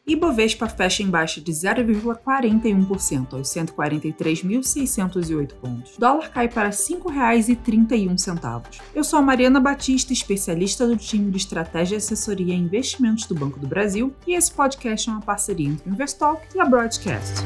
Ibovespa fecha em baixa de 0,41% aos 143.608 pontos. Dólar cai para R$ 5,31. Eu sou a Mariana Batista, especialista do time de Estratégia e Assessoria em Investimentos do Banco do Brasil, e esse podcast é uma parceria entre o Investalk e a Broadcast.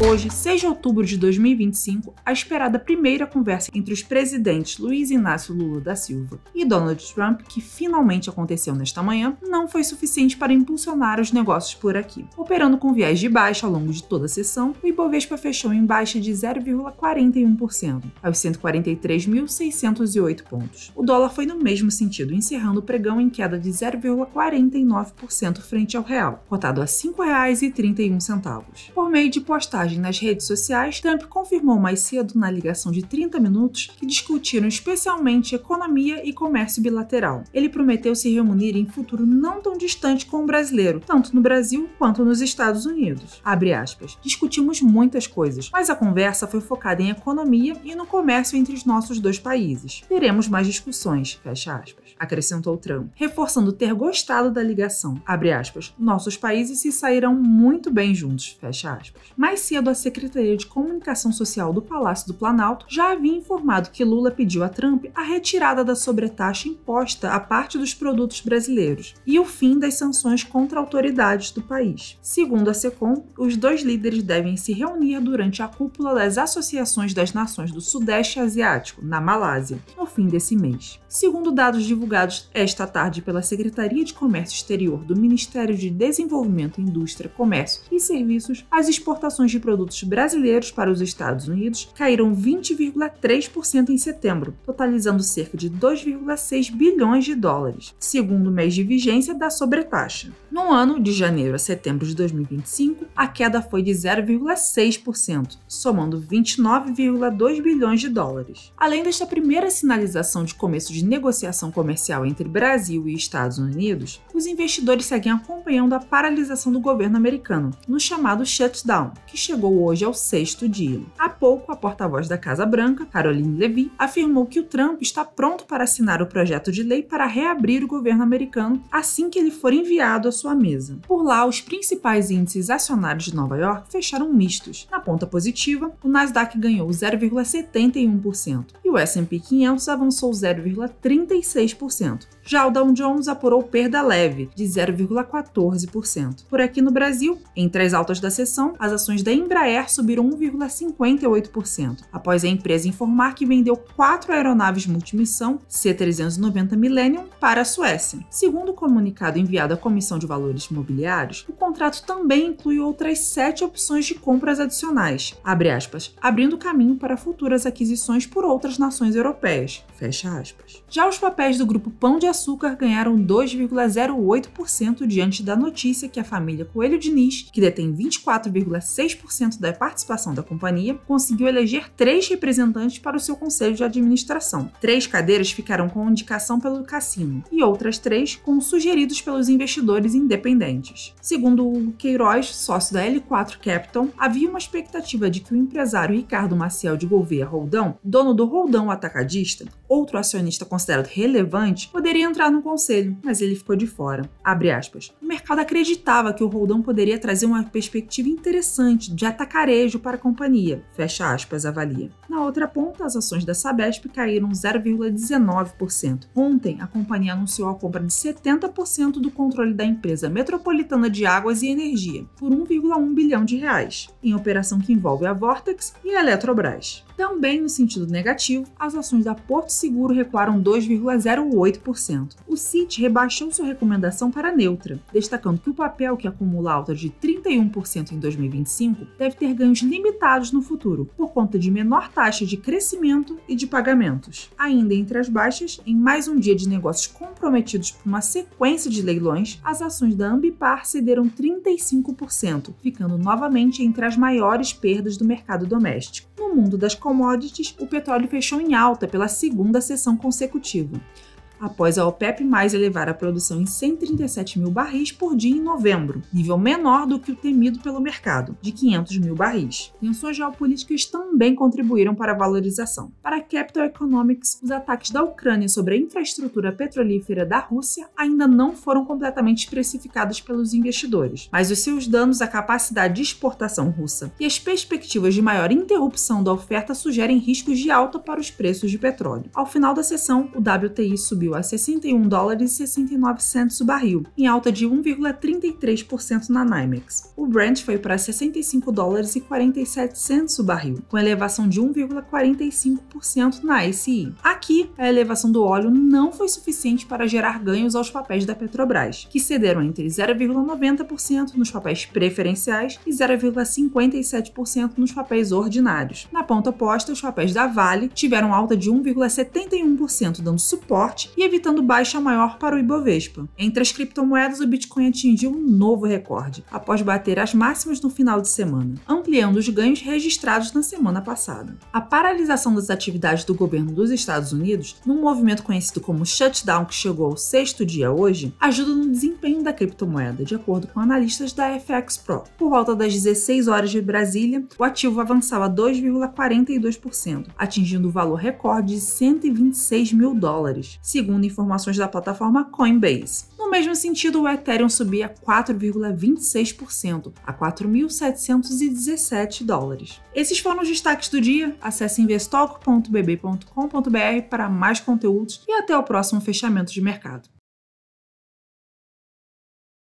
Hoje, 6 de outubro de 2025, a esperada primeira conversa entre os presidentes Luiz Inácio Lula da Silva e Donald Trump, que finalmente aconteceu nesta manhã, não foi suficiente para impulsionar os negócios por aqui. Operando com viés de baixa ao longo de toda a sessão, o Ibovespa fechou em baixa de 0,41%, aos 143.608 pontos. O dólar foi no mesmo sentido, encerrando o pregão em queda de 0,49% frente ao real, cotado a R$ 5,31. Por meio de postagem nas redes sociais, Trump confirmou mais cedo, na ligação de 30 minutos, que discutiram especialmente economia e comércio bilateral. Ele prometeu se reunir em futuro não tão distante com o brasileiro, tanto no Brasil quanto nos Estados Unidos. Abre aspas. Discutimos muitas coisas, mas a conversa foi focada em economia e no comércio entre os nossos dois países. Teremos mais discussões, fecha aspas, acrescentou Trump, reforçando ter gostado da ligação. Abre aspas. Nossos países se sairão muito bem juntos, fecha aspas. Mais cedo, a Secretaria de Comunicação Social do Palácio do Planalto já havia informado que Lula pediu a Trump a retirada da sobretaxa imposta a parte dos produtos brasileiros e o fim das sanções contra autoridades do país. Segundo a SECOM, os dois líderes devem se reunir durante a cúpula das Associações das Nações do Sudeste Asiático, na Malásia, no fim desse mês. Segundo dados divulgados esta tarde pela Secretaria de Comércio Exterior do Ministério de Desenvolvimento, Indústria, Comércio e Serviços, as exportações de produtos brasileiros para os Estados Unidos caíram 20,3% em setembro, totalizando cerca de 2,6 bilhões de dólares, segundo o mês de vigência da sobretaxa. No ano de janeiro a setembro de 2025, a queda foi de 0,6%, somando 29,2 bilhões de dólares. Além desta primeira sinalização de começo de negociação comercial entre Brasil e Estados Unidos, os investidores seguem acompanhando a paralisação do governo americano, no chamado shutdown, que chegou hoje ao 6º dia. Há pouco, a porta-voz da Casa Branca, Caroline Levy, afirmou que o Trump está pronto para assinar o projeto de lei para reabrir o governo americano assim que ele for enviado à sua mesa. Por lá, os principais índices acionários de Nova York fecharam mistos. Na ponta positiva, o Nasdaq ganhou 0,71% e o S&P 500 avançou 0,36%. Já o Dow Jones apurou perda leve, de 0,14%. Por aqui no Brasil, entre as altas da sessão, as ações da Embraer subiram 1,58%, após a empresa informar que vendeu 4 aeronaves multimissão C-390 Millennium para a Suécia. Segundo o comunicado enviado à Comissão de Valores Imobiliários, o contrato também inclui outras 7 opções de compras adicionais, abre aspas, abrindo caminho para futuras aquisições por outras nações europeias, fecha aspas. Já os papéis do grupo Pão de Açúcar ganharam 2,08% diante da notícia que a família Coelho Diniz, que detém 24,6% da participação da companhia, conseguiu eleger 3 representantes para o seu conselho de administração. 3 cadeiras ficaram com indicação pelo cassino e outras 3 com sugeridos pelos investidores independentes. Segundo Hugo Queiroz, sócio da L4 Capital, havia uma expectativa de que o empresário Ricardo Maciel de Gouveia Roldão, dono do Roldão Atacadista, outro acionista considerado relevante, poderia entrar no conselho, mas ele ficou de fora. Abre aspas. O mercado acreditava que o Roldão poderia trazer uma perspectiva interessante de atacarejo para a companhia, fecha aspas, avalia. Na outra ponta, as ações da Sabesp caíram 0,19%. Ontem, a companhia anunciou a compra de 70% do controle da empresa Metropolitana de Águas e Energia, por R$1,1 bilhão, em operação que envolve a Vortex e a Eletrobras. Também no sentido negativo, as ações da Porto Seguro recuaram 2,08%. O CIT rebaixou sua recomendação para neutra, destacando que o papel, que acumula alta de 31% em 2025, deve ter ganhos limitados no futuro, por conta de menor taxa de crescimento e de pagamentos. Ainda entre as baixas, em mais um dia de negócios comprometidos por uma sequência de leilões, as ações da Ambipar cederam 35%, ficando novamente entre as maiores perdas do mercado doméstico. No mundo das commodities, o petróleo fechou em alta pela segunda sessão consecutiva. após a OPEP+ elevar a produção em 137 mil barris por dia em novembro, nível menor do que o temido pelo mercado, de 500 mil barris. Tensões geopolíticas também contribuíram para a valorização. Para a Capital Economics, os ataques da Ucrânia sobre a infraestrutura petrolífera da Rússia ainda não foram completamente precificados pelos investidores, mas os seus danos à capacidade de exportação russa e as perspectivas de maior interrupção da oferta sugerem riscos de alta para os preços de petróleo. Ao final da sessão, o WTI subiu a $61,69 o barril, em alta de 1,33% na NYMEX. O Brent foi para $65,47 o barril, com elevação de 1,45% na ICE. Aqui, a elevação do óleo não foi suficiente para gerar ganhos aos papéis da Petrobras, que cederam entre 0,90% nos papéis preferenciais e 0,57% nos papéis ordinários. Na ponta oposta, os papéis da Vale tiveram alta de 1,71%, dando suporte e evitando baixa maior para o Ibovespa. Entre as criptomoedas, o Bitcoin atingiu um novo recorde, após bater as máximas no final de semana, ampliando os ganhos registrados na semana passada. A paralisação das atividades do governo dos Estados Unidos, num movimento conhecido como shutdown que chegou ao 6º dia hoje, ajuda no desempenho da criptomoeda, de acordo com analistas da FX Pro. Por volta das 16 horas de Brasília, o ativo avançava 2,42%, atingindo o valor recorde de $126 mil, segundo informações da plataforma Coinbase. No mesmo sentido, o Ethereum subia 4,26% a $4.717. Esses foram os destaques do dia. Acesse investoco.bb.com.br para mais conteúdos e até o próximo fechamento de mercado.